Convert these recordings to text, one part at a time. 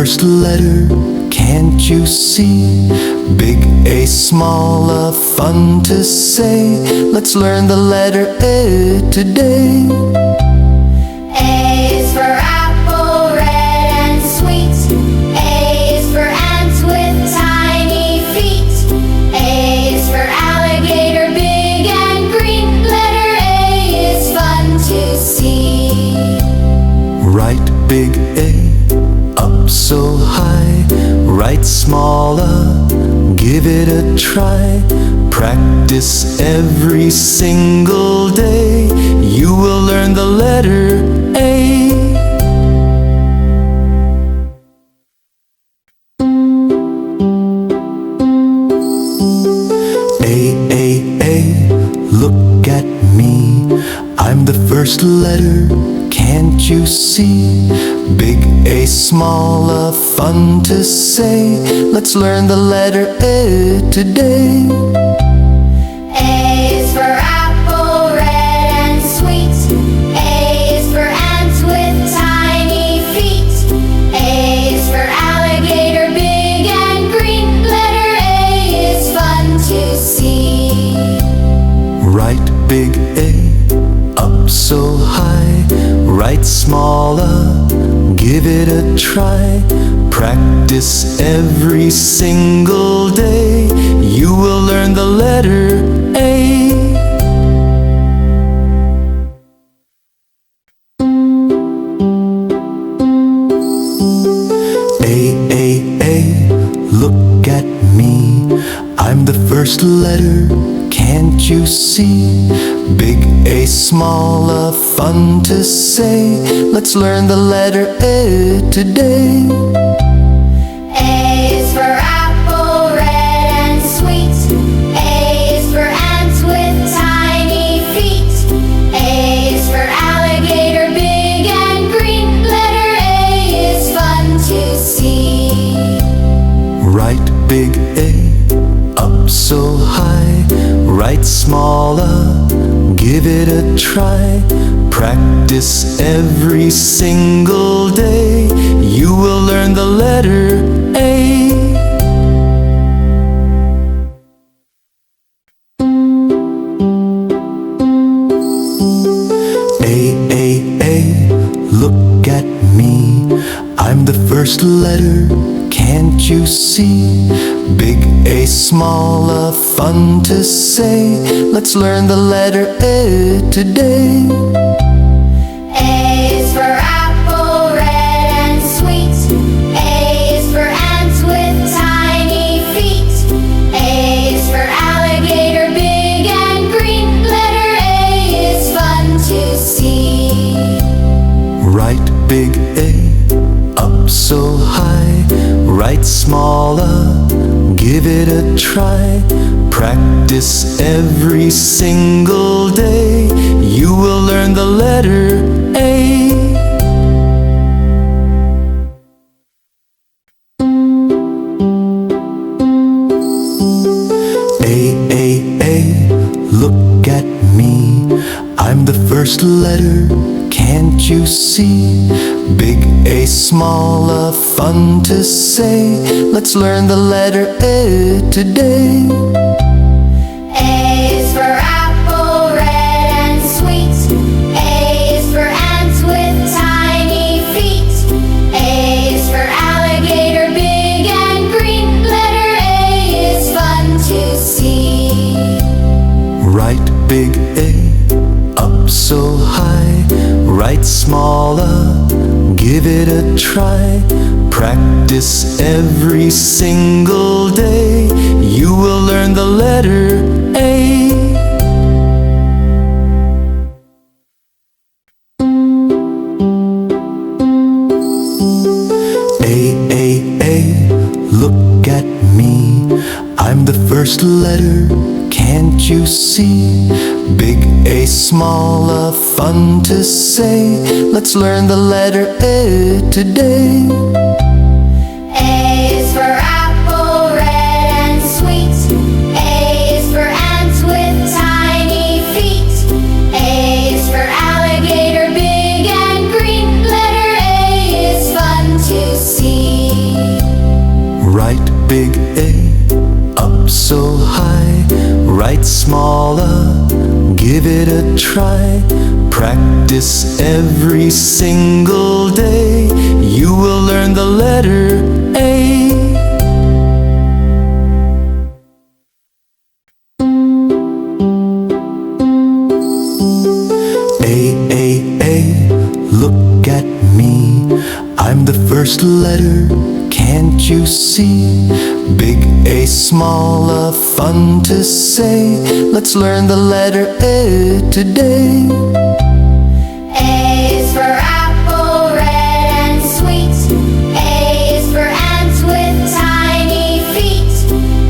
first letter, can't you see? Big A, small a, fun to say. Let's learn the letter A today. A is for apple, red and sweet. A is for ant with tiny feet. A is for alligator, big and green. Letter A is fun to see. Write big A, up so high. Write small a, give it a try. Practice every single day. You will learn the letter A. A, look at me. I'm the first letter, can't you see? Big A, small a, fun to say. Let's learn the letter A today. A is for apple, red and sweet. A is for ant with tiny feet. A is for alligator, big and green. Letter A is fun to see. Write big A, up so high. Write small a, give it a try. Practice every single day. You will learn the letter A. A, look at me. I'm the first letter, can't you see? Big A, small a, fun to say. Let's learn the letter A today. A is for apple, red and sweet. A is for ant with tiny feet. A is for alligator, big and green. Letter A is fun to see. Write big A, up so high. Write small a, give it a try. Practice every single day. You will learn the letter A. A, look at me. I'm the first letter, can't you see? Big A, small a, fun to say. Let's learn the letter A today. A is for apple, red and sweet. A is for ant with tiny feet. A is for alligator, big and green. Letter A is fun to see. Write big A, up so high. Write small a, give it a try. Practice every single day. You will learn the letter A. A, look at me. I'm the first letter, can't you see? Big A, small a, fun to say. Let's learn the letter A today. A is for apple, red and sweet. A is for ant with tiny feet. A is for alligator, big and green. Letter A is fun to see. Write big A, up so high. Write small a, give it a try. Practice every single day. You will learn the letter A. A, look at me. I'm the first letter, can't you see? Big A, small a, fun to say. Let's learn the letter A today. A is for apple, red and sweet. A is for ant with tiny feet. A is for alligator, big and green. Letter A is fun to see. Write small a, give it a try. Practice every single day. You will learn the letter A. Look at me, I'm the first letter, can't you see? Big A, small a, fun to say. Let's learn the letter A today. A is for apple, red and sweet. A is for ants with tiny feet.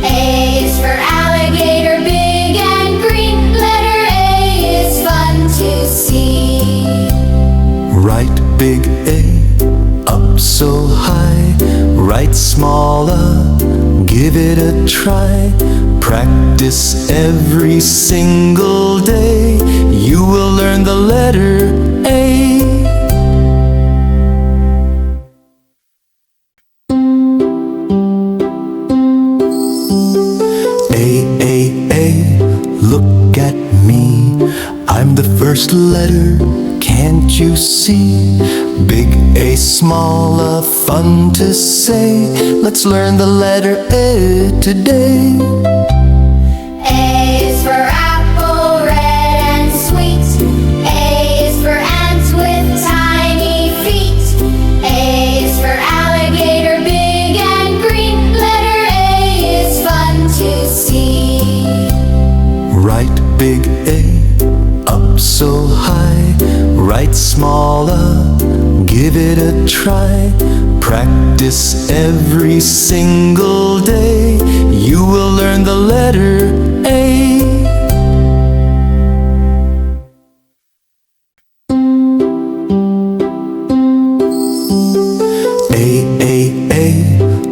A is for alligator, big and green. Letter A is fun to see. Write big A, up so high. Write small a, give it a try. Practice every single day. You will learn the letter A. Look at me, I'm the first letter, can't you see? Big A, small a, fun to say. Let's learn the letter A today. A is for apple, red and sweet. A is for ants with tiny feet. A is for alligator, big and green. Letter A is fun to see. Write big A, up so high. Write small a, give it a try. Practice every single day. You will learn the letter A.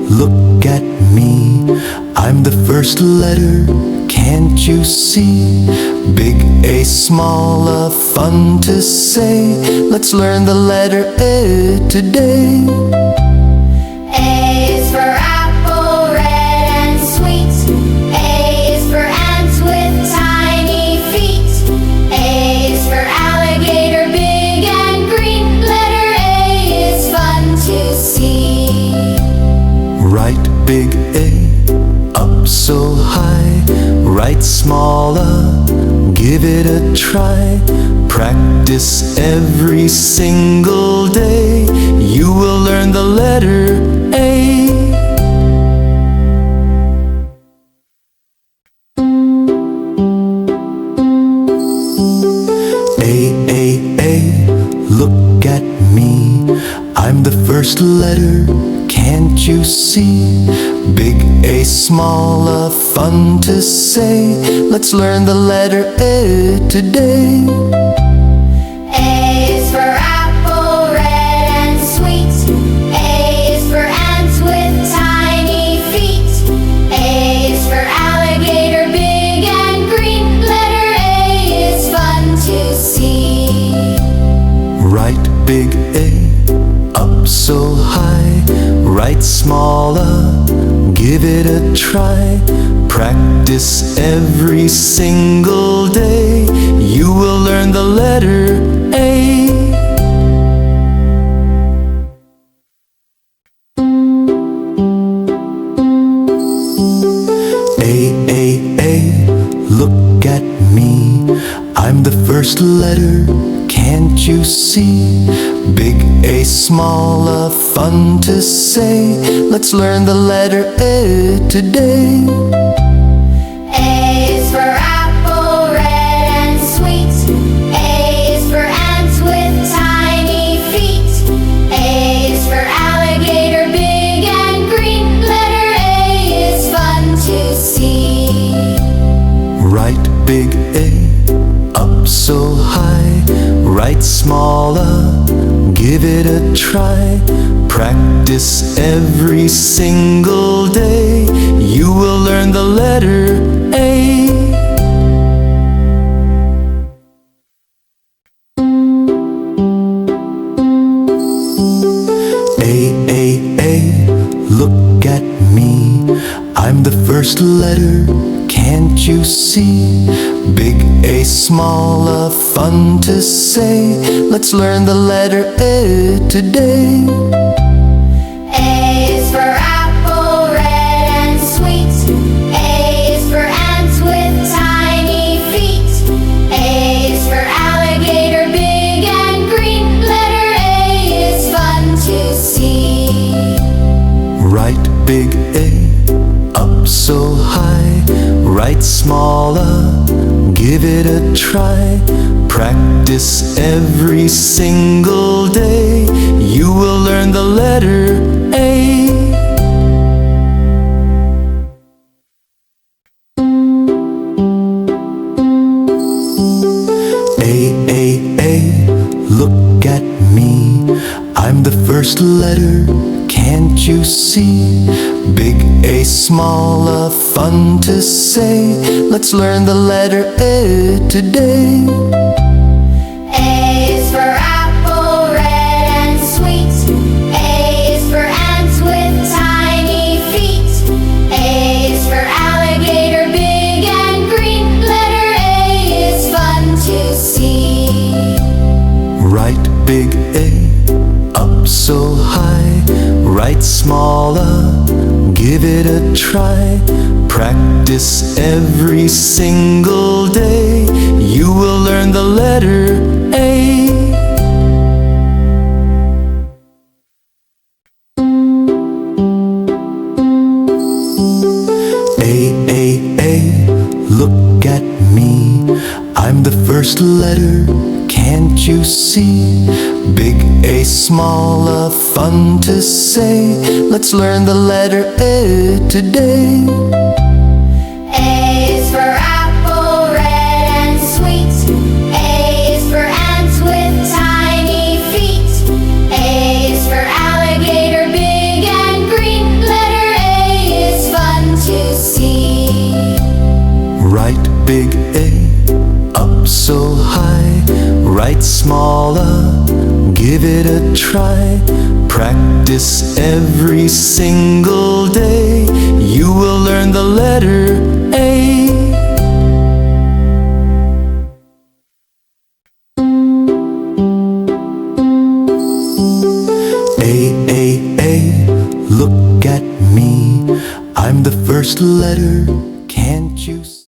Look at me, I'm the first letter, can't you see? Big A, small a, fun to say. Let's learn the letter A today. A is for apple, red and sweet. A is for ants with tiny feet. A is for alligator, big and green. Letter A is fun to see. Write big A, up so high. Write small a, give it a try. Practice every single day. You will learn the letter A. Look at me, I'm the first letter, can't you see? Big A, small a, fun to say. Let's learn the letter A today. A is for apple, red and sweet. A is for ants with tiny feet. A is for alligator, big and green. Letter A is fun to see. Write big A, up so high. Write small a, give it a try. Practice every single day. You will learn the letter A. Look at me, I'm the first letter, can't you see? Big A, small a, fun to say. Let's learn the letter A today. A is for apple, red and sweet. A is for ants with tiny feet. A is for alligator, big and green. Letter A is fun to see. Write big A, up so high. Write small a, give it a try. Practice every single day. You will learn the letter A. Look at me, I'm the first letter, can't you see? Big A, small a, fun to say. Let's learn the letter A today. A is for apple, red and sweet. A is for ants with tiny feet. A is for alligator, big and green. Letter A is fun to see. Write big A up so high. Write small a, give it a try. Practice every single day. You will learn the letter A. A, look at me. I'm the first letter, can't you see? Big A, small a, fun to say. Let's learn the letter A today. A is for apple, red and sweet. A is for ants with tiny feet. A is for alligator, big and green. Letter A is fun to see. Write big A up so high. Write small a, give it a try. Practice every single day. You will learn the letter A. A, look at me. I'm the first letter, can't you see? Big A, small a, fun to say. Let's learn the letter A today. A is for apple, red and sweet. A is for ants with tiny feet. A is for alligator, big and green. Letter A is fun to see. Write big A up so high. Write small a, give it a try. Practice every single day. You will learn the letter A. A, look at me. I'm the first letter,